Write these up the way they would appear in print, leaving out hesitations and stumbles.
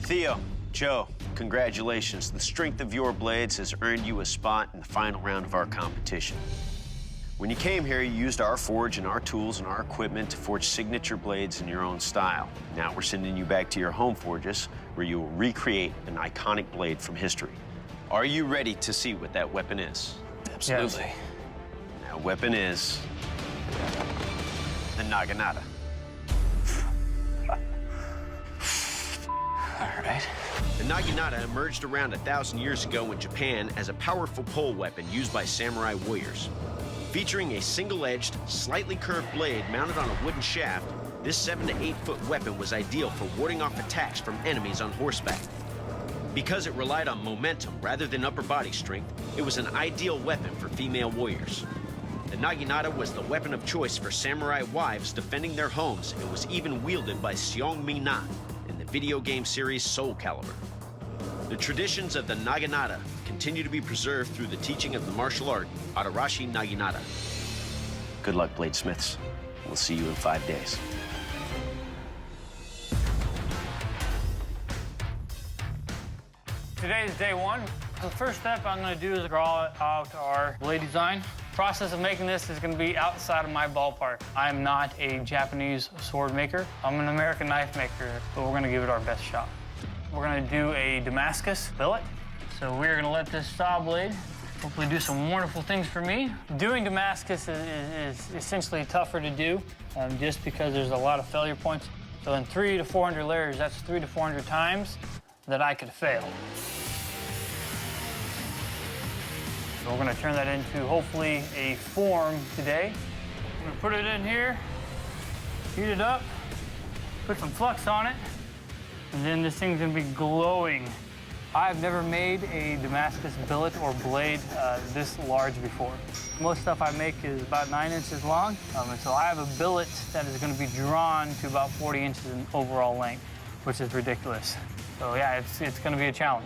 Theo, Joe, congratulations. The strength of your blades has earned you a spot in the final round of our competition. When you came here, you used our forge and our tools and our equipment to forge signature blades in your own style. Now we're sending you back to your home forges, where you will recreate an iconic blade from history. Are you ready to see what that weapon is? Absolutely. Yes. That weapon is the Naginata. All right. The Naginata emerged around 1,000 years ago in Japan as a powerful pole weapon used by samurai warriors. Featuring a single-edged, slightly curved blade mounted on a wooden shaft, this 7 to 8 foot weapon was ideal for warding off attacks from enemies on horseback. Because it relied on momentum rather than upper body strength, it was an ideal weapon for female warriors. The Naginata was the weapon of choice for samurai wives defending their homes and was even wielded by Seong-mi-na in the video game series Soul Calibur. The traditions of the Naginata continue to be preserved through the teaching of the martial art Adarashi Naginata. Good luck, Bladesmiths. We'll see you in 5 days. Today is day one. The first step I'm going to do is draw out our blade design. The process of making this is going to be outside of my ballpark. I am not a Japanese sword maker. I'm an American knife maker, but we're going to give it our best shot. We're going to do a Damascus billet. So we're going to let this saw blade hopefully do some wonderful things for me. Doing Damascus is essentially tougher to do just because there's a lot of failure points. So in 300 to 400 layers, that's 300 to 400 times that I could fail. So we're going to turn that into hopefully a form today. I'm going to put it in here, heat it up, put some flux on it, and then this thing's going to be glowing. I've never made a Damascus billet or blade this large before. Most stuff I make is about 9 inches long, and so I have a billet that is going to be drawn to about 40 inches in overall length, which is ridiculous. So yeah, it's going to be a challenge.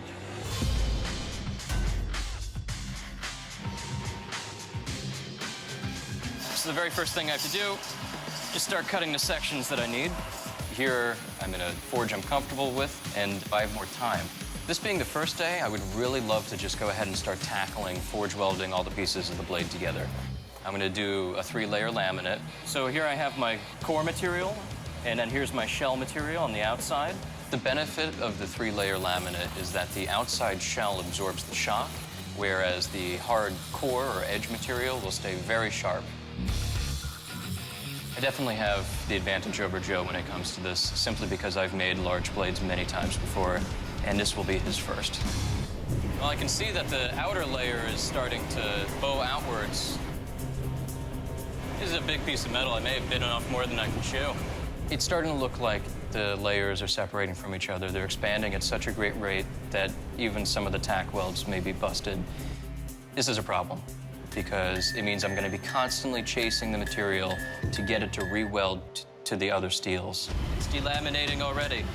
So the very first thing I have to do is start cutting the sections that I need. Here, I'm in a forge I'm comfortable with, and I have more time. This being the first day, I would really love to just go ahead and start tackling forge welding all the pieces of the blade together. I'm going to do a 3-layer laminate. So here I have my core material, and then here's my shell material on the outside. The benefit of the 3-layer laminate is that the outside shell absorbs the shock, whereas the hard core or edge material will stay very sharp. I definitely have the advantage over Joe when it comes to this, simply because I've made large blades many times before, and this will be his first. Well, I can see that the outer layer is starting to bow outwards. This is a big piece of metal. I may have bitten off more than I can chew. It's starting to look like the layers are separating from each other. They're expanding at such a great rate that even some of the tack welds may be busted. This is a problem, because it means I'm going to be constantly chasing the material to get it to re-weld to the other steels. It's delaminating already.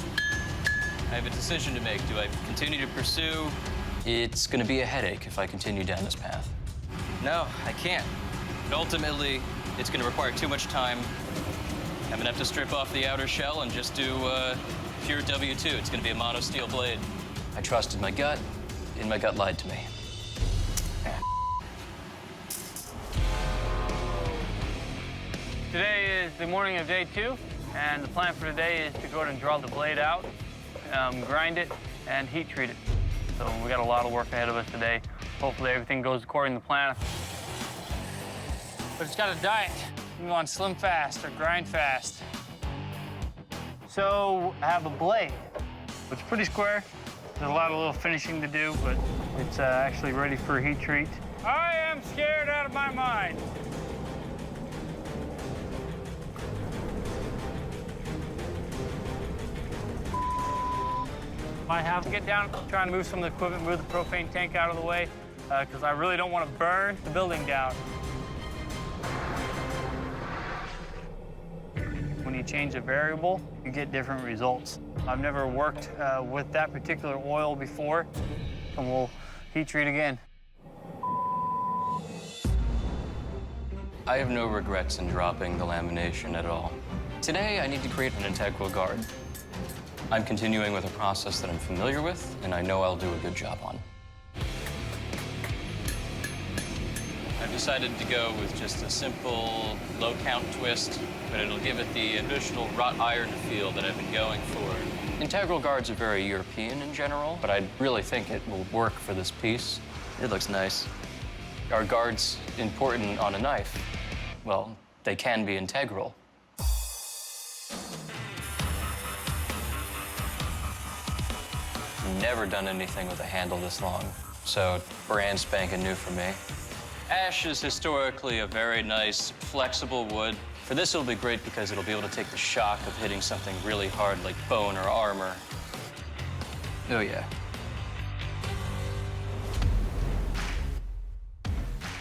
I have a decision to make. Do I continue to pursue? It's going to be a headache if I continue down this path. No, I can't. But ultimately, it's going to require too much time. I'm going to have to strip off the outer shell and just do pure W2. It's going to be a mono steel blade. I trusted my gut, and my gut lied to me. Today is the morning of day 2, and the plan for today is to go ahead and draw the blade out, grind it, and heat treat it. So we got a lot of work ahead of us today. Hopefully everything goes according to plan. But it's got a diet. You can go on slim fast or grind fast. So I have a blade. It's pretty square. There's a lot of little finishing to do, but it's actually ready for a heat treat. I am scared out of my mind. I have to get down, trying to move some of the equipment, move the propane tank out of the way, because I really don't want to burn the building down. When you change a variable, you get different results. I've never worked with that particular oil before, and we'll heat treat again. I have no regrets in dropping the lamination at all. Today, I need to create an integral guard. I'm continuing with a process that I'm familiar with, and I know I'll do a good job on. I've decided to go with just a simple low-count twist, but it'll give it the additional wrought iron feel that I've been going for. Integral guards are very European in general, but I really think it will work for this piece. It looks nice. Are guards important on a knife? Well, they can be integral. Never done anything with a handle this long, so brand spanking new for me. Ash is historically a very nice, flexible wood. For this, it'll be great because it'll be able to take the shock of hitting something really hard like bone or armor. Oh, yeah.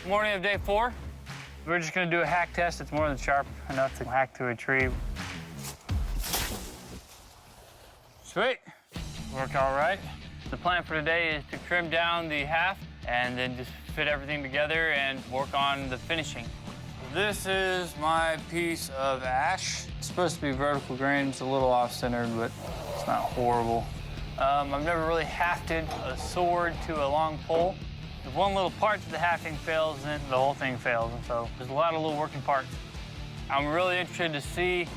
Morning of day 4. We're just gonna do a hack test. It's more than sharp enough to hack through a tree. Sweet. Worked all right. The plan for today is to trim down the haft and then just fit everything together and work on the finishing. This is my piece of ash. It's supposed to be vertical grain. It's a little off-centered, but it's not horrible. I've never really hafted a sword to a long pole. If one little part of the hafting fails, then the whole thing fails. And so there's a lot of little working parts. I'm really interested to see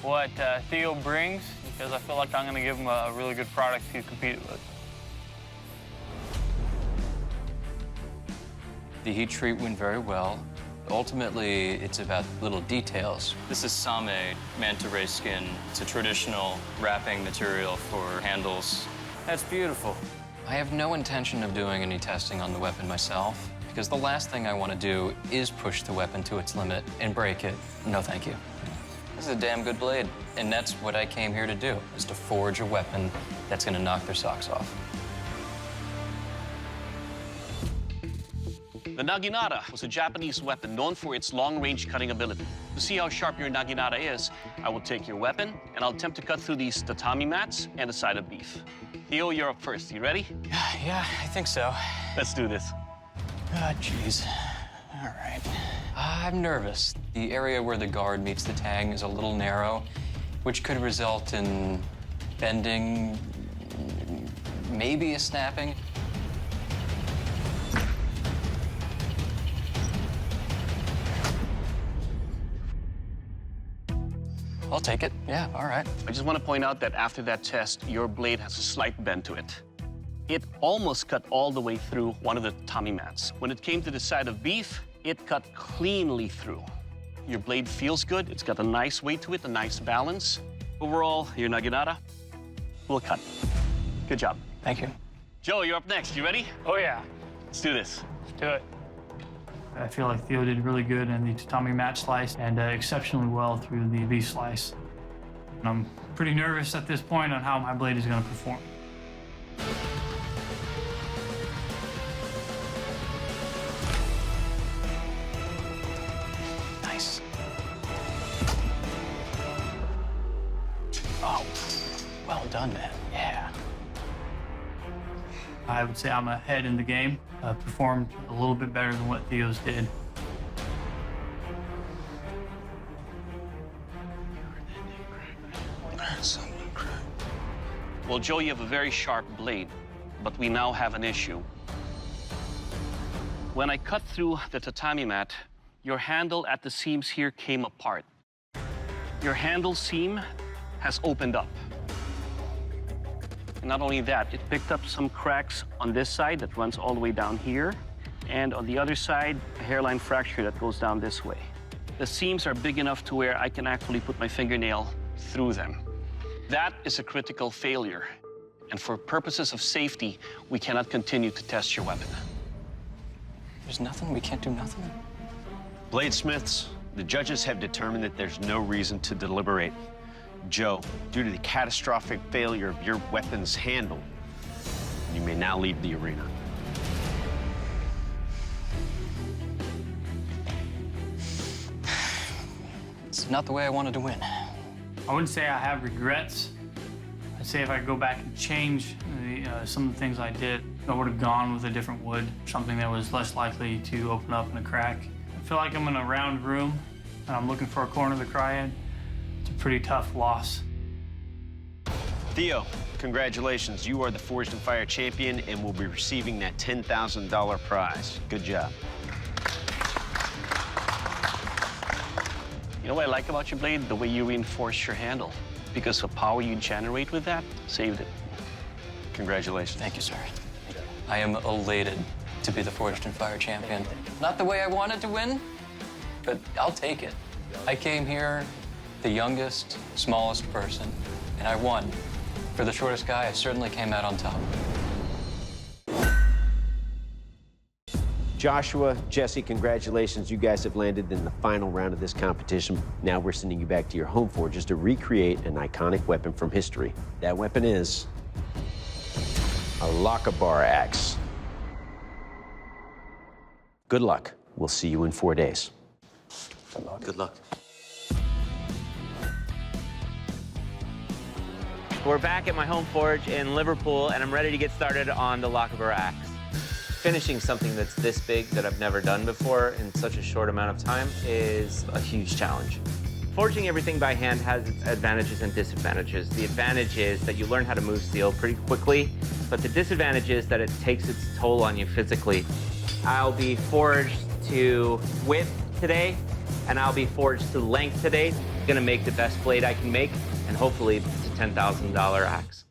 what Theo brings, because I feel like I'm gonna give him a really good product to compete with. The heat treat went very well. Ultimately, it's about little details. This is same manta ray skin. It's a traditional wrapping material for handles. That's beautiful. I have no intention of doing any testing on the weapon myself, because the last thing I want to do is push the weapon to its limit and break it. No, thank you. This is a damn good blade, and that's what I came here to do, is to forge a weapon that's going to knock their socks off. The Naginata was a Japanese weapon known for its long-range cutting ability. To see how sharp your Naginata is, I will take your weapon, and I'll attempt to cut through these tatami mats and a side of beef. Theo, you're up first. You ready? Yeah, I think so. Let's do this. Ah, jeez. All right. I'm nervous. The area where the guard meets the tang is a little narrow, which could result in bending, maybe a snapping. I'll take it. Yeah, all right. I just want to point out that after that test, your blade has a slight bend to it. It almost cut all the way through one of the tatami mats. When it came to the side of beef, it cut cleanly through. Your blade feels good. It's got a nice weight to it, a nice balance. Overall, your Naginata will cut. Good job. Thank you. Joe, you're up next. You ready? Oh, yeah. Let's do this. Let's do it. I feel like Theo did really good in the tatami mat slice and exceptionally well through the beef slice. And I'm pretty nervous at this point on how my blade is going to perform. Nice. Oh, well done, man. Yeah. I would say I'm ahead in the game. Performed a little bit better than what Theo's did. Well, Joe, you have a very sharp blade, but we now have an issue. When I cut through the tatami mat, your handle at the seams here came apart. Your handle seam has opened up. And not only that, it picked up some cracks on this side that runs all the way down here, and on the other side, a hairline fracture that goes down this way. The seams are big enough to where I can actually put my fingernail through them. That is a critical failure. And for purposes of safety, we cannot continue to test your weapon. There's nothing? We can't do nothing? Bladesmiths, the judges have determined that there's no reason to deliberate. Joe, due to the catastrophic failure of your weapon's handle, you may now leave the arena. It's not the way I wanted to win. I wouldn't say I have regrets. I'd say if I go back and change some of the things I did, I would have gone with a different wood, something that was less likely to open up in a crack. I feel like I'm in a round room and I'm looking for a corner to cry in. It's a pretty tough loss. Theo, congratulations. You are the Forged in Fire champion and will be receiving that $10,000 prize. Good job. You know what I like about your blade? The way you reinforce your handle. Because the power you generate with that saved it. Congratulations. Thank you, sir. I am elated to be the Forged in Fire champion. Not the way I wanted to win, but I'll take it. I came here the youngest, smallest person, and I won. For the shortest guy, I certainly came out on top. Joshua, Jesse, congratulations. You guys have landed in the final round of this competition. Now we're sending you back to your home forges to recreate an iconic weapon from history. That weapon is a Lochaber axe. Good luck. We'll see you in 4 days. Good luck. Good luck. We're back at my home forge in Liverpool, and I'm ready to get started on the Lochaber axe. Finishing something that's this big that I've never done before in such a short amount of time is a huge challenge. Forging everything by hand has its advantages and disadvantages. The advantage is that you learn how to move steel pretty quickly, but the disadvantage is that it takes its toll on you physically. I'll be forged to width today, and I'll be forged to length today. I'm gonna make the best blade I can make, and hopefully it's a $10,000 axe.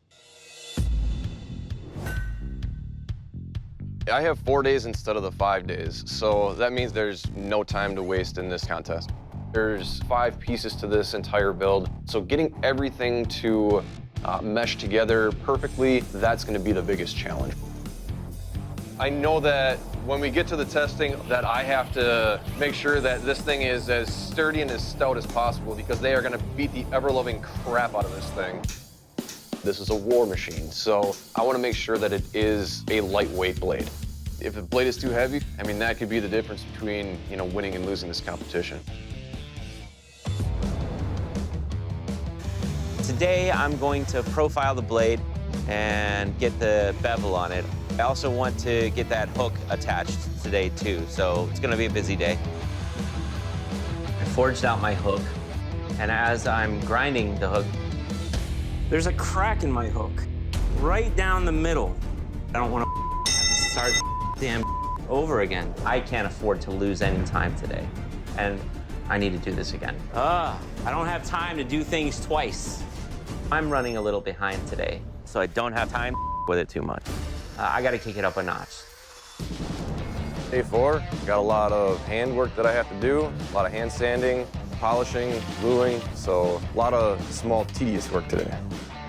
I have 4 days instead of the 5 days, so that means there's no time to waste in this contest. There's 5 pieces to this entire build, so getting everything to mesh together perfectly, that's gonna be the biggest challenge. I know that when we get to the testing that I have to make sure that this thing is as sturdy and as stout as possible because they are gonna beat the ever-loving crap out of this thing. This is a war machine, so I want to make sure that it is a lightweight blade. If a blade is too heavy, I mean, that could be the difference between, winning and losing this competition. Today, I'm going to profile the blade and get the bevel on it. I also want to get that hook attached today, too, so it's gonna be a busy day. I forged out my hook, and as I'm grinding the hook, there's a crack in my hook, right down the middle. I don't want to have to start damn over again. I can't afford to lose any time today, and I need to do this again. I don't have time to do things twice. I'm running a little behind today, so I don't have time with it too much. I got to kick it up a notch. Day 4, got a lot of hand work that I have to do, a lot of hand sanding, polishing, gluing, so a lot of small, tedious work today.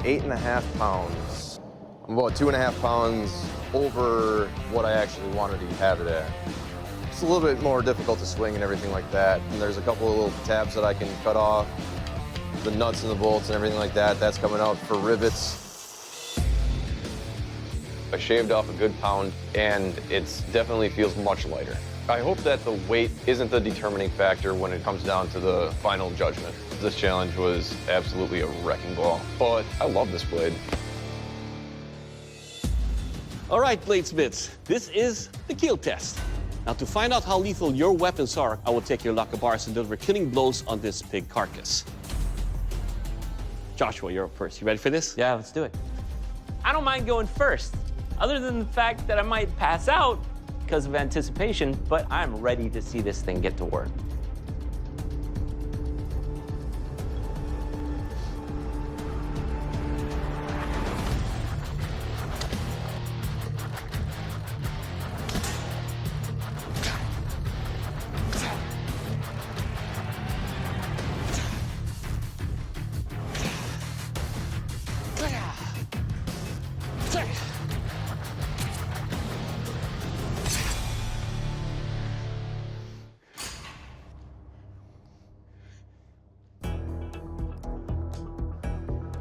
8.5 pounds. I'm about 2.5 pounds over what I actually wanted to have it at. It's a little bit more difficult to swing and everything like that. And there's a couple of little tabs that I can cut off, the nuts and the bolts and everything like that. That's coming out for rivets. I shaved off a good pound, and it definitely feels much lighter. I hope that the weight isn't the determining factor when it comes down to the final judgment. This challenge was absolutely a wrecking ball, but I love this blade. All right, Bladesmiths, this is the kill test. Now, to find out how lethal your weapons are, I will take your Lochabers and deliver killing blows on this pig carcass. Joshua, you're up first. You ready for this? Yeah, let's do it. I don't mind going first, other than the fact that I might pass out because of anticipation, but I'm ready to see this thing get to work.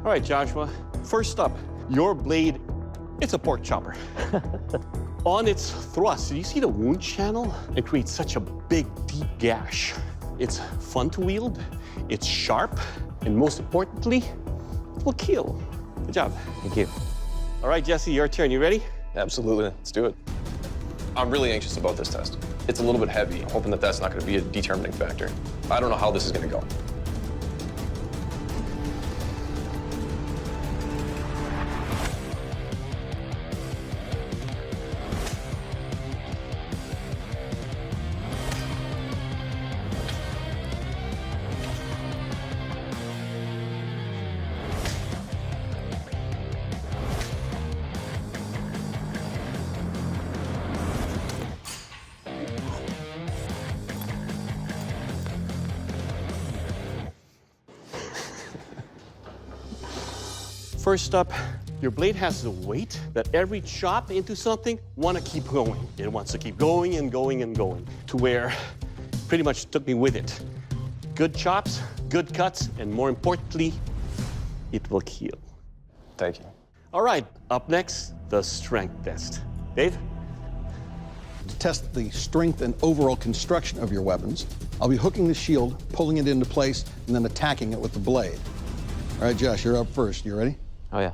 All right, Joshua. First up, your blade, it's a pork chopper. On its thrust, do you see the wound channel? It creates such a big, deep gash. It's fun to wield, it's sharp, and most importantly, it will kill. Good job. Thank you. All right, Jesse, your turn. You ready? Absolutely, let's do it. I'm really anxious about this test. It's a little bit heavy. I'm hoping that that's not going to be a determining factor. I don't know how this is going to go. First up, your blade has the weight that every chop into something want to keep going. It wants to keep going and going and going to where pretty much took me with it. Good chops, good cuts, and more importantly, it will heal. Thank you. All right, up next, the strength test. Dave? To test the strength and overall construction of your weapons, I'll be hooking the shield, pulling it into place, and then attacking it with the blade. All right, Josh, you're up first. You ready? Oh, yeah.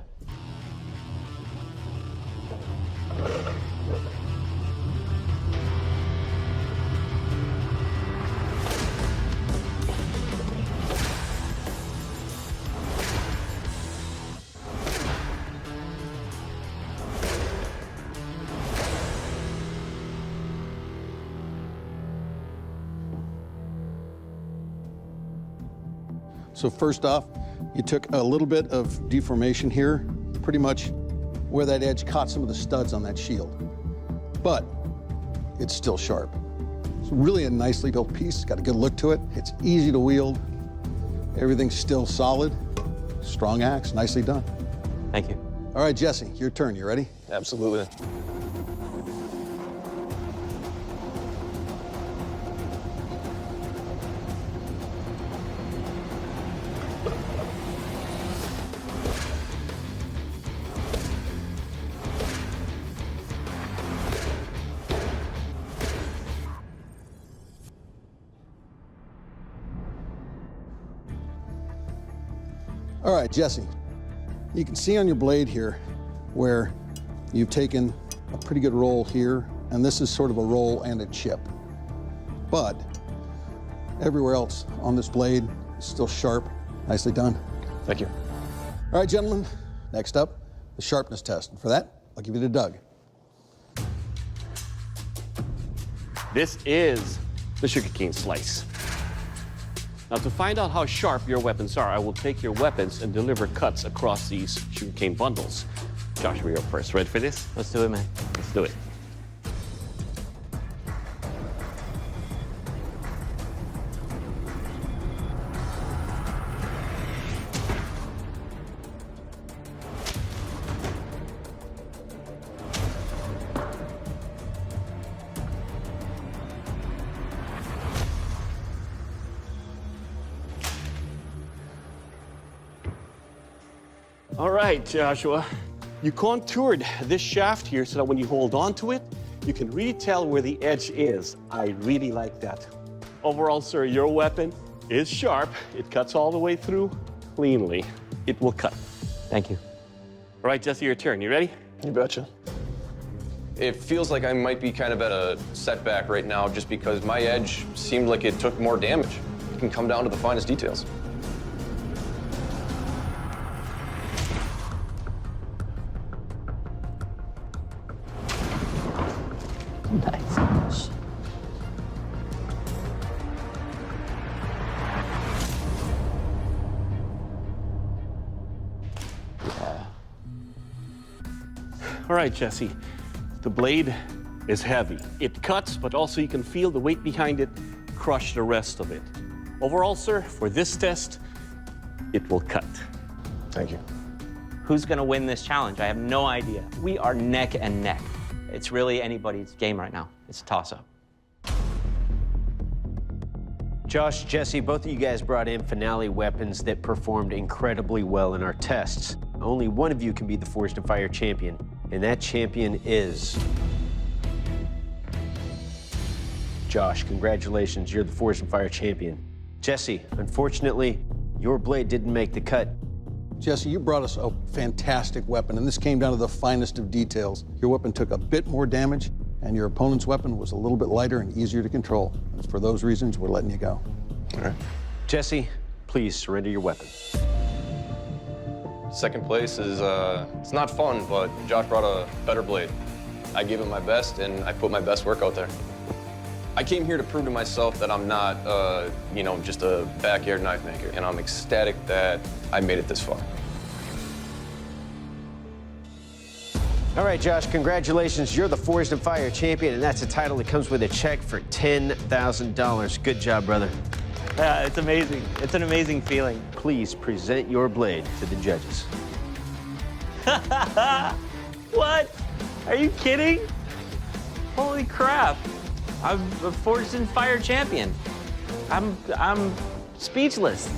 So first off, you took a little bit of deformation here, pretty much where that edge caught some of the studs on that shield. But it's still sharp. It's really a nicely built piece. It's got a good look to it. It's easy to wield. Everything's still solid. Strong axe, nicely done. Thank you. All right, Jesse, your turn. You ready? Absolutely. All right, Jesse, you can see on your blade here where you've taken a pretty good roll here, and this is sort of a roll and a chip. But everywhere else on this blade is still sharp. Nicely done. Thank you. All right, gentlemen, next up, the sharpness test. And for that, I'll give you to Doug. This is the sugarcane slice. Now, to find out how sharp your weapons are, I will take your weapons and deliver cuts across these sugarcane bundles. Josh, you're up first. Ready for this? Let's do it, man. Let's do it. All right, Joshua. You contoured this shaft here so that when you hold on to it, you can really tell where the edge is. I really like that. Overall, sir, your weapon is sharp. It cuts all the way through cleanly. It will cut. Thank you. All right, Jesse, your turn. You ready? You betcha. It feels like I might be kind of at a setback right now just because my edge seemed like it took more damage. It can come down to the finest details. Nice. All right, Jesse. The blade is heavy. It cuts, but also you can feel the weight behind it crush the rest of it. Overall, sir, for this test, it will cut. Thank you. Who's gonna win this challenge? I have no idea. We are neck and neck. It's really anybody's game right now. It's a toss-up. Josh, Jesse, both of you guys brought in finale weapons that performed incredibly well in our tests. Only one of you can be the Forged in Fire champion, and that champion is... Josh, congratulations, you're the Forged in Fire champion. Jesse, unfortunately, your blade didn't make the cut. Jesse, you brought us a fantastic weapon, and this came down to the finest of details. Your weapon took a bit more damage, and your opponent's weapon was a little bit lighter and easier to control. And for those reasons, we're letting you go. All right. Jesse, please surrender your weapon. Second place is, it's not fun, but Josh brought a better blade. I gave it my best, and I put my best work out there. I came here to prove to myself that I'm not, just a backyard knife maker, and I'm ecstatic that I made it this far. All right, Josh, congratulations. You're the Forged in Fire champion, and that's a title that comes with a check for $10,000. Good job, brother. Yeah, it's amazing. It's an amazing feeling. Please present your blade to the judges. What? Are you kidding? Holy crap. I'm a Forged in Fire champion. I'm speechless.